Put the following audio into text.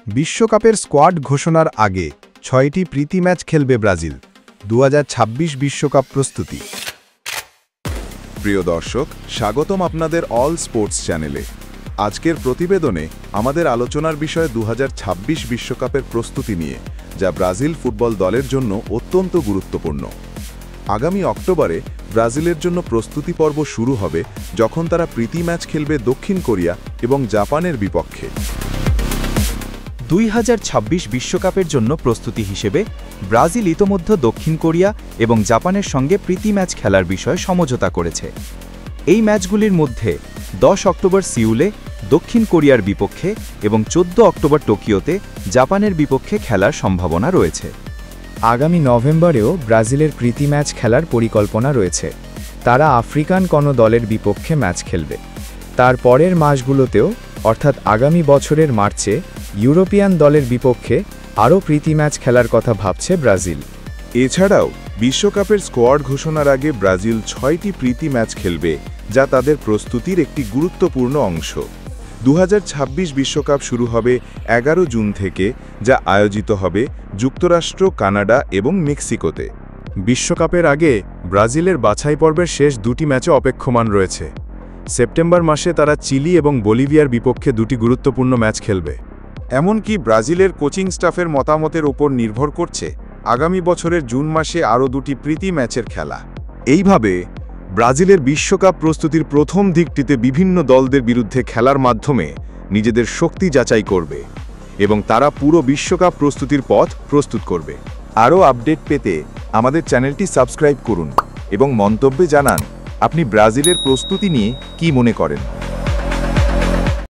বিশ্বকাপের স্কোয়াড ঘোষণার আগে ৬টি প্রীতি ম্যাচ খেলবে ব্রাজিল। ২০২৬ বিশ্বকাপ প্রস্তুতি। প্রিয় দর্শক, স্বাগতম আপনাদের অল স্পোর্টস চ্যানেলে। আজকের প্রতিবেদনে আমাদের আলোচনার বিষয় ২০২৬ বিশ্বকাপের প্রস্তুতি নিয়ে, যা ব্রাজিল ফুটবল দলের জন্য অত্যন্ত গুরুত্বপূর্ণ। আগামী অক্টোবরে ব্রাজিলের জন্য প্রস্তুতি পর্ব শুরু হবে, যখন তারা প্রীতি ম্যাচ খেলবে দক্ষিণ কোরিয়া এবং জাপানের বিপক্ষে। ২০২৬ বিশ্বকাপের জন্য প্রস্তুতি হিসেবে ব্রাজিল ইতোমধ্যে দক্ষিণ কোরিয়া এবং জাপানের সঙ্গে প্রীতি ম্যাচ খেলার বিষয়ে সমঝোতা করেছে। এই ম্যাচগুলির মধ্যে ১০ অক্টোবর সিউলে দক্ষিণ কোরিয়ার বিপক্ষে এবং ১৪ অক্টোবর টোকিওতে জাপানের বিপক্ষে খেলার সম্ভাবনা রয়েছে। আগামী নভেম্বরেও ব্রাজিলের প্রীতি ম্যাচ খেলার পরিকল্পনা রয়েছে। তারা আফ্রিকান কোনো দলের বিপক্ষে ম্যাচ খেলবে। তার পরের মাসগুলোতেও, অর্থাৎ আগামী বছরের মার্চে ইউরোপিয়ান দলের বিপক্ষে আরও প্রীতি ম্যাচ খেলার কথা ভাবছে ব্রাজিল। এছাড়াও বিশ্বকাপের স্কোয়াড ঘোষণার আগে ব্রাজিল ৬টি প্রীতি ম্যাচ খেলবে, যা তাদের প্রস্তুতির একটি গুরুত্বপূর্ণ অংশ। ২০২৬ বিশ্বকাপ শুরু হবে ১১ জুন থেকে, যা আয়োজিত হবে যুক্তরাষ্ট্র, কানাডা এবং মেক্সিকোতে। বিশ্বকাপের আগে ব্রাজিলের বাছাই পর্বের শেষ দুটি ম্যাচে অপেক্ষমান রয়েছে। সেপ্টেম্বর মাসে তারা চিলি এবং বলিভিয়ার বিপক্ষে দুটি গুরুত্বপূর্ণ ম্যাচ খেলবে। এমনকি ব্রাজিলের কোচিং স্টাফের মতামতের ওপর নির্ভর করছে আগামী বছরের জুন মাসে আরও দুটি প্রীতি ম্যাচের খেলা। এইভাবে ব্রাজিলের বিশ্বকাপ প্রস্তুতির প্রথম দিকটিতে বিভিন্ন দলদের বিরুদ্ধে খেলার মাধ্যমে নিজেদের শক্তি যাচাই করবে এবং তারা পুরো বিশ্বকাপ প্রস্তুতির পথ প্রস্তুত করবে। আরও আপডেট পেতে আমাদের চ্যানেলটি সাবস্ক্রাইব করুন এবং মন্তব্যে জানান আপনি ব্রাজিলের প্রস্তুতি নিয়ে কী মনে করেন।